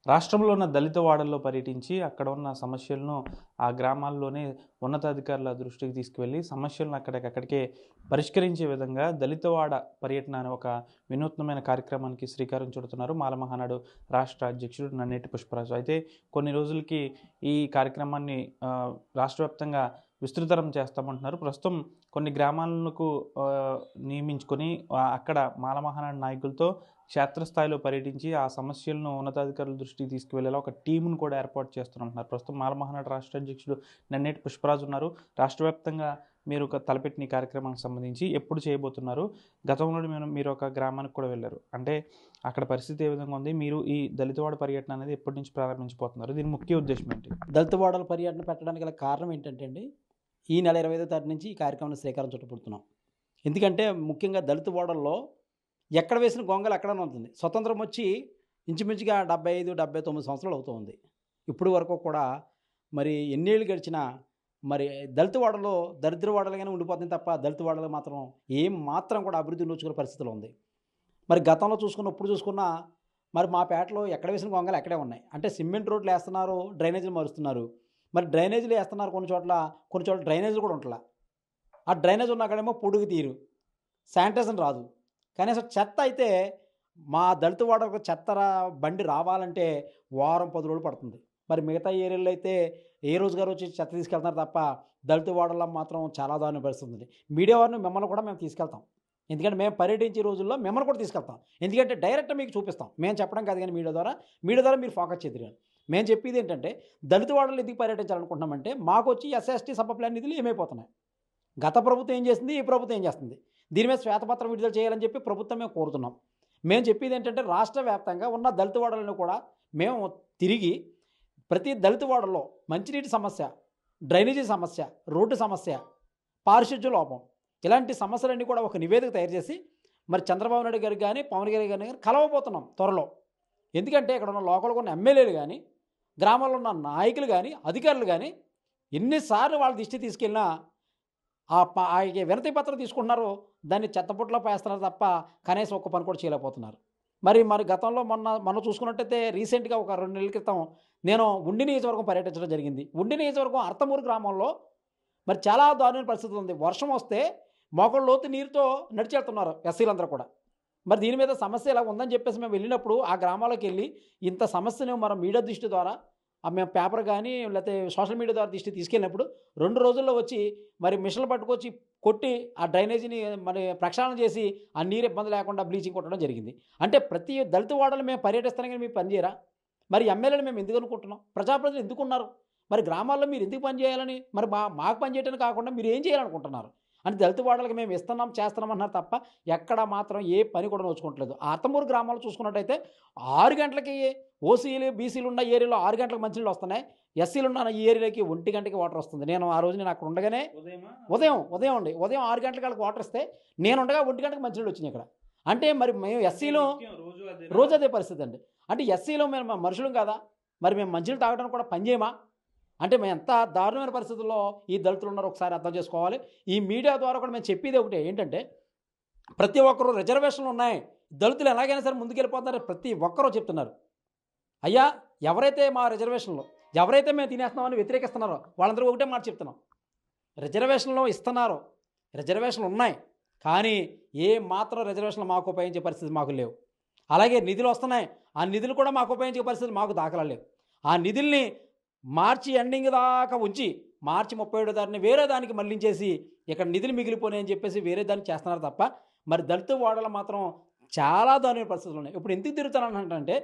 రాష్ట్రంలో ఉన్న దళిత వాడల్లో పర్యటించి అక్కడ ఉన్న సమస్యలను ఆ గ్రామాల్లోనే ఉన్నతాధికారుల దృష్టికి తీసుకువెళ్ళి సమస్యలను అక్కడికక్కడికే పరిష్కరించే విధంగా దళితవాడ పర్యటన అనే ఒక వినూత్నమైన కార్యక్రమానికి శ్రీకారం చుడుతున్నారు మాలమహానాడు రాష్ట్ర అధ్యక్షుడు నన్నేటి పుష్పరాజు. అయితే కొన్ని రోజులకి ఈ కార్యక్రమాన్ని రాష్ట్ర వ్యాప్తంగా విస్తృతరం చేస్తామంటున్నారు. ప్రస్తుతం కొన్ని గ్రామాలకు నియమించుకొని అక్కడ మాలమహానాడు నాయకులతో క్షేత్రస్థాయిలో పర్యటించి ఆ సమస్యలను ఉన్నతాధికారుల దృష్టికి తీసుకువెళ్ళేలా ఒక టీమును కూడా ఏర్పాటు చేస్తున్నారు. ప్రస్తుతం మాలమహానాడు రాష్ట్ర అధ్యక్షుడు నన్నేటి పుష్పరాజు ఉన్నారు. రాష్ట్ర వ్యాప్తంగా మీరు ఒక తలపెట్టిన కార్యక్రమానికి సంబంధించి ఎప్పుడు చేయబోతున్నారు? గతంలో మీరు ఒక గ్రామానికి కూడా వెళ్ళారు. అంటే అక్కడ పరిస్థితి ఏ విధంగా ఉంది? మీరు ఈ దళితవాడ పర్యటన అనేది ఎప్పటి నుంచి ప్రారంభించబోతున్నారు? దీని ముఖ్య ఉద్దేశం ఏంటి? దళితవాడల పర్యటన పెట్టడానికి గల కారణం ఏంటంటే అండి, ఈ నెల 25వ తారీఖు నుంచి ఈ కార్యక్రమాన్ని శ్రీకారం చుట్టబడుతున్నాం. ఎందుకంటే ముఖ్యంగా దళితవాడల్లో ఎక్కడ వేసిన గొంగలు ఎక్కడనే ఉంటుంది. స్వతంత్రం వచ్చి ఇంచుమించుగా 75, 79 సంవత్సరాలు అవుతుంది. ఇప్పుడు వరకు కూడా మరి ఎన్నేళ్ళు గడిచినా మరి దళితవాడలో దరిద్రవాడలుగానే ఉండిపోతుంది తప్ప దళితవాడలు మాత్రం ఏం మాత్రం కూడా అభివృద్ధి నోచుకునే పరిస్థితులు ఉంది. మరి గతంలో ఇప్పుడు చూసుకున్నా మరి మా పేటలో ఎక్కడ వేసిన గొంగలు ఎక్కడే ఉన్నాయి. అంటే సిమెంట్ రోడ్లు వేస్తున్నారు, డ్రైనేజీలు మారుస్తున్నారు. మరి డ్రైనేజీలు వేస్తున్నారు కొన్ని చోట్ల డ్రైనేజీలు కూడా ఉంటలా. ఆ డ్రైనేజ్ ఉన్న అక్కడేమో పొడుగు తీరు, శానిటైజేషన్ రాదు. కనీసం చెత్త అయితే మా దళితవాడకు బండి రావాలంటే వారం 10 రోజులు పడుతుంది. మరి మిగతా ఏరియాలో అయితే ఏ రోజుగారు వచ్చి చెత్త తీసుకెళ్తున్నారు తప్ప దళితవాడలో మాత్రం చాలా దారుణ పరిస్థితి ఉంది. మీడియా వారిని మిమ్మల్ని కూడా మేము తీసుకెళ్తాం. ఎందుకంటే మేము పర్యటించే రోజుల్లో మిమ్మల్ని కూడా తీసుకెళ్తాం. ఎందుకంటే డైరెక్ట్ మీకు చూపిస్తాం. మేము చెప్పడం కాదు కానీ మీడియా ద్వారా మీరు ఫోకస్ చేద్దరు. మేము చెప్పేది ఏంటంటే దళితవాడలు ఎందుకు పర్యటించాలనుకుంటున్నామంటే మాకు వచ్చి ఎస్ఎస్టీ సబ్ ప్లాన్ నిధులు ఏమైపోతున్నాయి. గత ప్రభుత్వం ఏం చేసింది, ఈ ప్రభుత్వం ఏం చేస్తుంది, దీని మీద శ్వేతపత్రం విడుదల చేయాలని చెప్పి ప్రభుత్వం మేము కోరుతున్నాం. మేము చెప్పేది ఏంటంటే రాష్ట్ర వ్యాప్తంగా ఉన్న దళితవాడలను కూడా మేము తిరిగి ప్రతి దళితవాడలో మంచినీటి సమస్య, డ్రైనేజీ సమస్య, రోడ్డు సమస్య, పారిశుధ్య లోపం ఇలాంటి సమస్యలన్నీ కూడా ఒక నివేదిక తయారు చేసి మరి చంద్రబాబు నాయుడు గారికి కానీ పవన్ కళ్యాణ్ గారిని కానీ కలవబోతున్నాం త్వరలో. ఎందుకంటే ఇక్కడ ఉన్న లోకల్గా ఉన్న ఎమ్మెల్యేలు కానీ గ్రామాల్లో ఉన్న నాయకులు కానీ అధికారులు కానీ ఎన్నిసార్లు వాళ్ళ దృష్టి తీసుకెళ్ళినా ఆ వినతి పత్రం తీసుకుంటున్నారు, దాన్ని చెత్తపుట్లో పేస్తున్నారు తప్ప కనీసం ఒక్క పని కూడా చేయలేకపోతున్నారు. మరి గతంలో మొన్న చూసుకున్నట్టయితే రీసెంట్గా ఒక 2 నెలల క్రితం నేను ఉండి నియోజకవర్గం పర్యటించడం జరిగింది. ఉండి నియోజకవర్గం అర్తమూరు గ్రామంలో మరి చాలా దారుణమైన పరిస్థితి ఉంది. వర్షం వస్తే మోకాళ్ళ లోతు నీరుతో నడిచేస్తున్నారు ఎస్సీలందరూ కూడా. మరి దీని మీద సమస్య ఇలా ఉందని చెప్పేసి మేము వెళ్ళినప్పుడు ఆ గ్రామాలకు వెళ్ళి ఇంత సమస్యను మన మీడియా దృష్టి ద్వారా మేము పేపర్ కానీ లేకపోతే సోషల్ మీడియా ద్వారా దృష్టి తీసుకెళ్ళినప్పుడు 2 రోజుల్లో వచ్చి మరి మిషన్లు పట్టుకొచ్చి కొట్టి ఆ డ్రైనేజీని మరి ప్రక్షాళన చేసి ఆ నీరు ఇబ్బంది లేకుండా బ్లీచింగ్ కొట్టడం జరిగింది. అంటే ప్రతి దళిత వాడలు మేము పర్యటిస్తాం కానీ మీరు పనిచేయరా? మరి ఎమ్మెల్యేలు మేము ఎందుకు అనుకుంటున్నాం? ప్రజాప్రతినిధులు ఎందుకున్నారు? మరి గ్రామాల్లో మీరు ఎందుకు పనిచేయాలని, మరి మాకు పనిచేయడానికి కాకుండా మీరు ఏం చేయాలనుకుంటున్నారు అని దళిత వాడలకు మేము చేస్తున్నాం అన్నారు తప్ప ఎక్కడ మాత్రం ఏ పని కూడా నోచుకోవట్లేదు. అర్తమూరు గ్రామాలు చూసుకున్నట్టయితే 6 గంటలకి ఓసీలు బీసీలు ఉన్న ఏరియాలో 6 గంటలకు మంచినీళ్ళు వస్తున్నాయి. ఎస్సీలు ఉన్న ఈ ఏరియాకి 1 గంటకి వాటర్ వస్తుంది. ఆ రోజు నేను అక్కడ ఉండగానే ఉదయం అండి, ఉదయం 6 గంటలకు వాళ్ళకి వాటర్ ఇస్తే నేను ఉండగా 1 గంటకి మంచినీళ్ళు వచ్చినాయి ఇక్కడ. అంటే మరి మేము ఎస్సీలో రోజు అదే పరిస్థితి అండి. అంటే ఎస్సీలో మేము మనుషులం కదా, మరి మేము మంచినీళ్ళు తాగడానికి కూడా పని చేయమా? అంటే మేము ఎంత దారుణమైన పరిస్థితుల్లో ఈ దళితులు ఉన్నారో ఒకసారి అర్థం చేసుకోవాలి. ఈ మీడియా ద్వారా కూడా మేము చెప్పేది ఒకటే ఏంటంటే ప్రతి ఒక్కరూ రిజర్వేషన్లు ఉన్నాయి, దళితులు ఎలాగైనా సరే ముందుకెళ్ళిపోతారని ప్రతి ఒక్కరూ చెప్తున్నారు. అయ్యా, ఎవరైతే మా రిజర్వేషన్లో ఎవరైతే మేము తినేస్తున్నామని వ్యతిరేకిస్తున్నారో వాళ్ళందరూ ఒకటే మాట చెప్తున్నాం. రిజర్వేషన్లు ఇస్తున్నారు, రిజర్వేషన్లు ఉన్నాయి, కానీ ఏ మాత్రం రిజర్వేషన్లు మాకు ఉపయోగించే పరిస్థితి మాకు లేవు. అలాగే నిధులు వస్తున్నాయి, ఆ నిధులు కూడా మాకు ఉపయోగించే పరిస్థితి మాకు దాఖలా లేవు. ఆ నిధుల్ని మార్చి ఎండింగ్ దాకా ఉంచి మార్చి 31వ తారీఖున వేరే దానికి మళ్లించేసి ఇక్కడ నిధులు మిగిలిపోయినాయని చెప్పేసి వేరే దానికి చేస్తున్నారు తప్ప మరి దళిత వాడలు మాత్రం చాలా దారుణ పరిస్థితులు ఉన్నాయి. ఇప్పుడు ఎందుకు తిరుగుతానంటే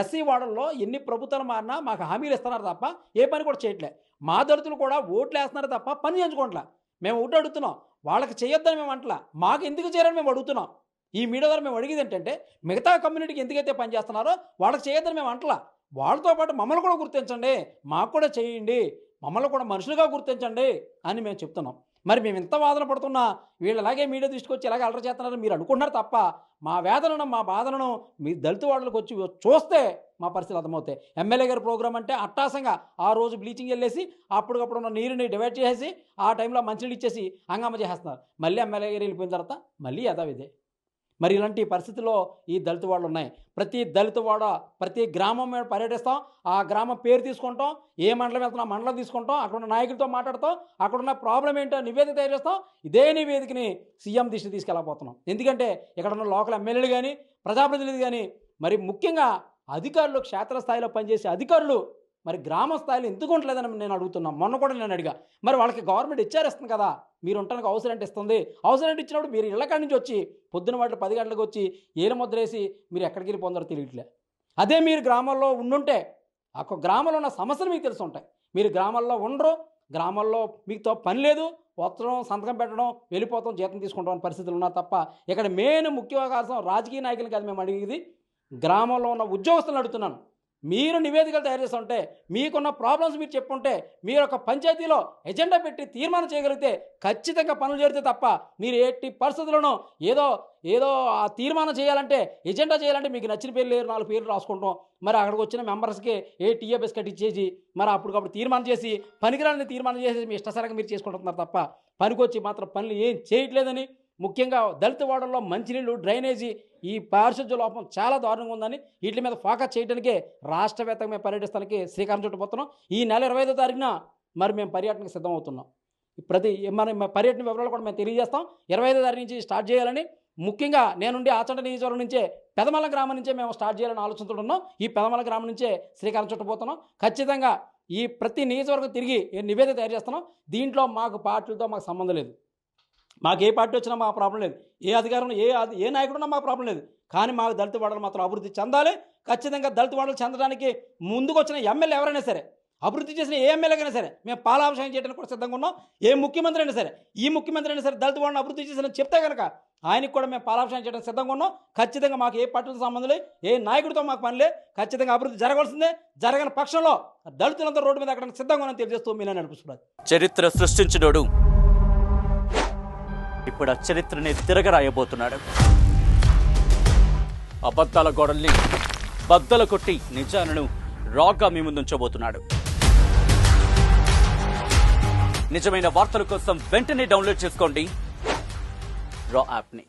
ఎస్సీ వాడల్లో ఎన్ని ప్రభుత్వాలు మారినా మాకు హామీలు ఇస్తున్నారు తప్ప ఏ పని కూడా చేయట్లే. మా దళితులు కూడా ఓట్లు వేస్తున్నారు తప్ప పని చేయించుకోవట్లే. మేము ఒకటి అడుగుతున్నాం, వాళ్ళకి చేయొద్దని మేము అంటలా, మాకు ఎందుకు చేయాలని మేము అడుగుతున్నాం. ఈ మీడియా ద్వారా మేము అడిగేది ఏంటంటే మిగతా కమ్యూనిటీకి ఎందుకైతే పని చేస్తున్నారో వాళ్ళకి చేయొద్దని మేము అంటలా, వాళ్ళతో పాటు మమ్మల్ని కూడా గుర్తించండి, మాకు కూడా చేయండి, మమ్మల్ని కూడా మనుషులుగా గుర్తించండి అని మేము చెప్తున్నాం. మరి మేము ఇంత వాదన పడుతున్నా వీళ్ళు అలాగే మీడియా దృష్టికి వచ్చి ఇలాగే అలర చేస్తున్నారని మీరు అనుకుంటున్నారు తప్ప మా వేదనను మా బాధలను మీ దళిత వాళ్ళకి వచ్చి చూస్తే మా పరిస్థితులు అర్థమవుతాయి. ఎమ్మెల్యే గారి ప్రోగ్రాం అంటే అట్టాసంగా ఆ రోజు బ్లీచింగ్ వెళ్ళేసి అప్పటికప్పుడు ఉన్న నీరుని డివైడ్ చేసేసి ఆ టైంలో మంచినీళ్ళు ఇచ్చేసి హంగామా చేసేస్తున్నారు. మళ్ళీ ఎమ్మెల్యే గారు వెళ్ళిపోయిన తర్వాత మళ్ళీ యథావిధే. మరి ఇలాంటి పరిస్థితుల్లో ఈ దళిత వాడలు ఉన్నాయి. ప్రతి దళిత వాడ ప్రతి గ్రామం మీద పర్యటిస్తాం, ఆ గ్రామం పేరు తీసుకుంటాం, ఏ మండలం వెళ్తున్నాం మండలం తీసుకుంటాం, అక్కడున్న నాయకులతో మాట్లాడతాం, అక్కడున్న ప్రాబ్లం ఏంటో నివేదిక తయారు చేస్తాం. ఇదే నివేదికని సీఎం దృష్టికి తీసుకెళ్ళకపోతున్నాం. ఎందుకంటే ఇక్కడ ఉన్న లోకల్ ఎమ్మెల్యేలు కానీ ప్రజాప్రతినిధులు కానీ మరి ముఖ్యంగా అధికారులు, క్షేత్రస్థాయిలో పనిచేసే అధికారులు మరి గ్రామ స్థాయిలో ఎందుకు ఉండలేదని నేను అడుగుతున్నాను. మొన్న కూడా నేను అడిగా, మరి వాళ్ళకి గవర్నమెంట్ ఇచ్చేస్తుంది కదా, మీరు ఉండటానికి హౌస్ రెంట్ ఇస్తుంది, హౌస్ రెంట్ ఇచ్చినప్పుడు మీరు ఇళ్ళకాడి నుంచి వచ్చి పొద్దున వాటి 10 గంటలకు వచ్చి ఏలు ముద్రేసి మీరు ఎక్కడికి వెళ్ళి పొందరో తెలియట్లే. అదే మీరు గ్రామాల్లో ఉండుంటే ఆ గ్రామంలో ఉన్న సమస్యలు మీకు తెలిసి ఉంటాయి. మీరు గ్రామాల్లో ఉండరు, గ్రామాల్లో మీతో పని లేదు, వస్త్రం సంతకం పెట్టడం వెళ్ళిపోతాం, జీతం తీసుకుంటాం అనే పరిస్థితులు ఉన్నా తప్ప ఇక్కడ మెయిన్ ముఖ్య అవకాశం రాజకీయ నాయకులు కాదు మేము అడిగేది, గ్రామంలో ఉన్న ఉద్యోగస్తులను అడుగుతున్నాను. మీరు నివేదికలు తయారు చేస్తుంటే, మీకున్న ప్రాబ్లమ్స్ మీరు చెప్పుంటే, మీరు ఒక పంచాయతీలో ఎజెండా పెట్టి తీర్మానం చేయగలిగితే ఖచ్చితంగా పనులు జరిగితే తప్ప మీరు ఎట్టి పరిస్థితుల్లోనూ ఏదో ఆ తీర్మానం చేయాలంటే, ఎజెండా చేయాలంటే మీకు నచ్చిన పేర్లు 4 పేర్లు రాసుకుంటాం, మరి అక్కడికి వచ్చిన మెంబర్స్కి టీఏబీఎస్ కట్టించేసి మరి అప్పటికప్పుడు తీర్మానం చేసి పనికిరాని తీర్మానం చేసి మీ ఇష్టసరంగా మీరు చేసుకుంటున్నారు తప్ప పనికొచ్చి మాత్రం పనులు ఏం చేయట్లేదని, ముఖ్యంగా దళిత వాడల్లో మంచినీళ్ళు, డ్రైనేజీ, ఈ పారిశుద్ధ్య లోపం చాలా దారుణంగా ఉందని వీటి మీద ఫోకస్ చేయడానికే రాష్ట్ర వ్యాప్తంగా మేము పర్యటిస్తానికి శ్రీకారం చుట్టపోతున్నాం. ఈ నెల 25వ తారీఖున మరి మేము పర్యటనకు సిద్ధమవుతున్నాం. మన పర్యటన వివరాలు కూడా మేము తెలియజేస్తాం. 25వ తారీఖు నుంచి స్టార్ట్ చేయాలని, ముఖ్యంగా నేనుండి ఆచంట నియోజకవర్గం నుంచే పెదమల గ్రామం నుంచే మేము స్టార్ట్ చేయాలని ఆలోచనతో ఈ పెదమల గ్రామం నుంచే శ్రీకారం చుట్టపోతున్నాం. ఖచ్చితంగా ఈ ప్రతి నియోజకవర్గం తిరిగి నివేదిక తయారు చేస్తున్నాం. దీంట్లో మాకు పార్టీలతో మాకు సంబంధం లేదు, మాకు ఏ పార్టీ వచ్చినా మా ప్రాబ్లం లేదు, ఏ అధికారంలో ఏ నాయకుడు ఉన్నా మాకు ప్రాబ్లం లేదు. కానీ మాకు దళిత వాడలు మాత్రం అభివృద్ధి చెందాలి. ఖచ్చితంగా దళిత వాడలు చెందడానికి ముందుకు వచ్చిన ఎమ్మెల్యే ఎవరైనా సరే, అభివృద్ధి చేసిన ఏ ఎమ్మెల్యేకైనా సరే మేము పాలాభిషేకం చేయడానికి కూడా సిద్ధంగా ఉన్నాం. ఏ ముఖ్యమంత్రి అయినా సరే, ఈ ముఖ్యమంత్రి అయినా సరే దళిత వాడని అభివృద్ధి చేసిన చెప్తే కనుక ఆయనకు కూడా మేము పాలాభిషేకం చేయడానికి సిద్ధంగా ఉన్నాం. ఖచ్చితంగా మాకు ఏ పార్టీతో సంబంధం లేదు, ఏ నాయకుడితో మాకు పనిలే. ఖచ్చితంగా అభివృద్ధి జరగవలసిందే. జరగని పక్షంలో దళితులంతా రోడ్డు మీద అక్కడ సిద్ధంగా ఉన్నామని తెలియజేస్తూ మీరే నడిపిస్తున్నారు. చరిత్ర సృష్టించినోడు ఇప్పుడు ఆ చరిత్రని తిరగరాయబోతున్నాడు. అబద్ధాల గోడల్ని బద్దలు కొట్టి నిజాలను రాగా మీ ముందుంచబోతున్నాడు. నిజమైన వార్తల కోసం వెంటనే డౌన్లోడ్ చేసుకోండి రా యాప్ని.